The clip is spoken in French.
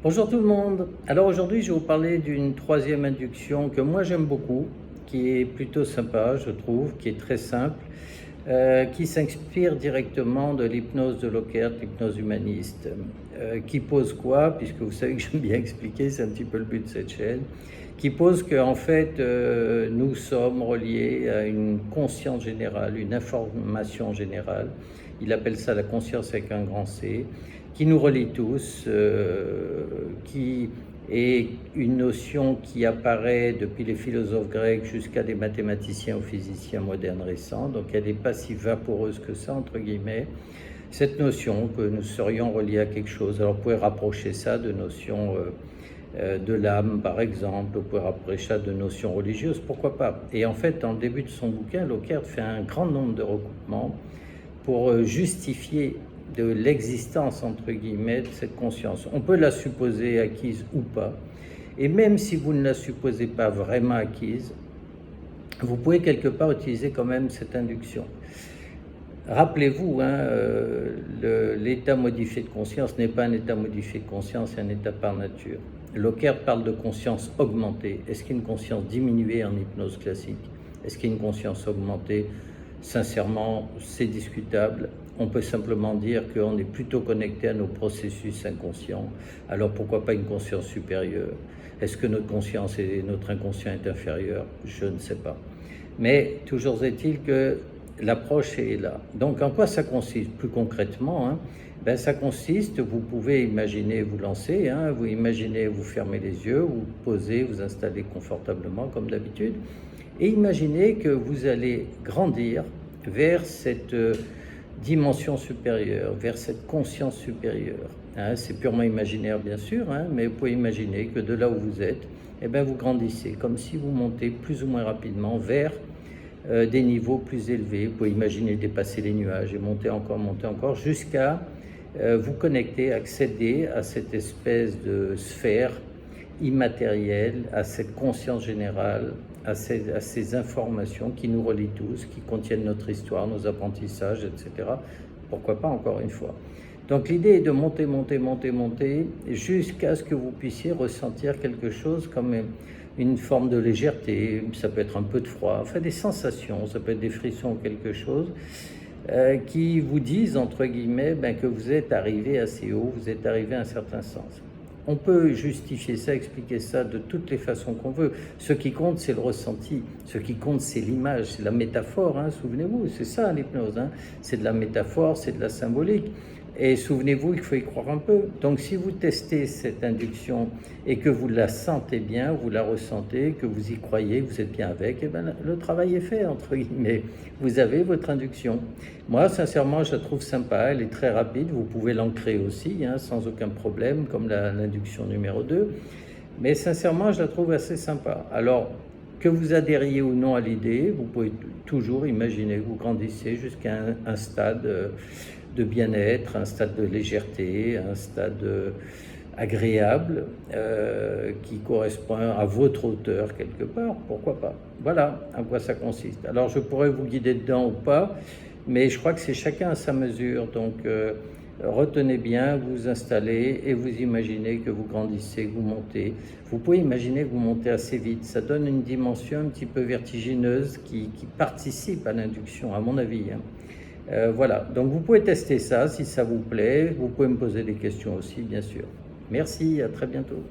Bonjour tout le monde. Alors aujourd'hui, je vais vous parler d'une troisième induction que moi j'aime beaucoup, qui est plutôt sympa, je trouve, qui est très simple, qui s'inspire directement de l'hypnose de Lockhart, l'hypnose humaniste, qui pose quoi, puisque vous savez que j'aime bien expliquer, c'est un petit peu le but de cette chaîne, qui pose qu'en fait, nous sommes reliés à une conscience générale, une information générale. Il appelle ça la conscience avec un grand C, qui nous relie tous, qui est une notion qui apparaît depuis les philosophes grecs jusqu'à des mathématiciens ou physiciens modernes récents, donc elle n'est pas si vaporeuse que ça, entre guillemets, cette notion que nous serions reliés à quelque chose. Alors vous pouvez rapprocher ça de notions de l'âme, par exemple, vous pouvez rapprocher ça de notions religieuses, pourquoi pas. Et en fait, dans le début de son bouquin, Lockhart fait un grand nombre de recoupements pour justifier de l'existence, entre guillemets, de cette conscience. On peut la supposer acquise ou pas, et même si vous ne la supposez pas vraiment acquise, vous pouvez quelque part utiliser quand même cette induction. Rappelez-vous, l'état modifié de conscience n'est pas un état modifié de conscience, c'est un état par nature. Lockhart parle de conscience augmentée. Est-ce qu'il y a une conscience diminuée en hypnose classique? Est-ce qu'il y a une conscience augmentée? Sincèrement, c'est discutable. On peut simplement dire qu'on est plutôt connecté à nos processus inconscients. Alors pourquoi pas une conscience supérieure? Est-ce que notre conscience et notre inconscient est inférieur? Je ne sais pas. Mais toujours est-il que l'approche est là. Donc en quoi ça consiste plus concrètement? Ça consiste, vous pouvez imaginer vous lancer, vous imaginez vous fermer les yeux, vous posez, vous installez confortablement comme d'habitude, et imaginez que vous allez grandir vers cette dimension supérieure, vers cette conscience supérieure. C'est purement imaginaire bien sûr, mais vous pouvez imaginer que de là où vous êtes, vous grandissez, comme si vous montez plus ou moins rapidement vers des niveaux plus élevés. Vous pouvez imaginer dépasser les nuages et monter encore, jusqu'à vous connecter, accéder à cette espèce de sphère immatérielle, à cette conscience générale, à ces informations qui nous relient tous, qui contiennent notre histoire, nos apprentissages, etc. Pourquoi pas, encore une fois. Donc l'idée est de monter, jusqu'à ce que vous puissiez ressentir quelque chose comme une forme de légèreté, ça peut être un peu de froid, enfin des sensations, ça peut être des frissons, quelque chose, qui vous disent, entre guillemets, que vous êtes arrivé assez haut, vous êtes arrivé à un certain sens. On peut justifier ça, expliquer ça de toutes les façons qu'on veut. Ce qui compte, c'est le ressenti. Ce qui compte, c'est l'image, c'est la métaphore. Souvenez-vous, c'est ça l'hypnose. C'est de la métaphore, c'est de la symbolique. Et souvenez-vous, il faut y croire un peu. Donc si vous testez cette induction et que vous la sentez bien, vous la ressentez, que vous y croyez, vous êtes bien avec, le travail est fait, entre guillemets. Vous avez votre induction. Moi, sincèrement, je la trouve sympa, elle est très rapide, vous pouvez l'ancrer aussi, sans aucun problème, comme l'induction numéro 2. Mais sincèrement, je la trouve assez sympa. Alors, que vous adhériez ou non à l'idée, vous pouvez toujours imaginer que vous grandissez jusqu'à un stade de bien-être, un stade de légèreté, un stade agréable qui correspond à votre hauteur quelque part, pourquoi pas. Voilà à quoi ça consiste. Alors je pourrais vous guider dedans ou pas, mais je crois que c'est chacun à sa mesure, donc retenez bien, vous installez et vous imaginez que vous grandissez, que vous montez. Vous pouvez imaginer que vous montez assez vite, ça donne une dimension un petit peu vertigineuse qui participe à l'induction, à mon avis. Voilà, donc vous pouvez tester ça si ça vous plaît, vous pouvez me poser des questions aussi, bien sûr. Merci, à très bientôt.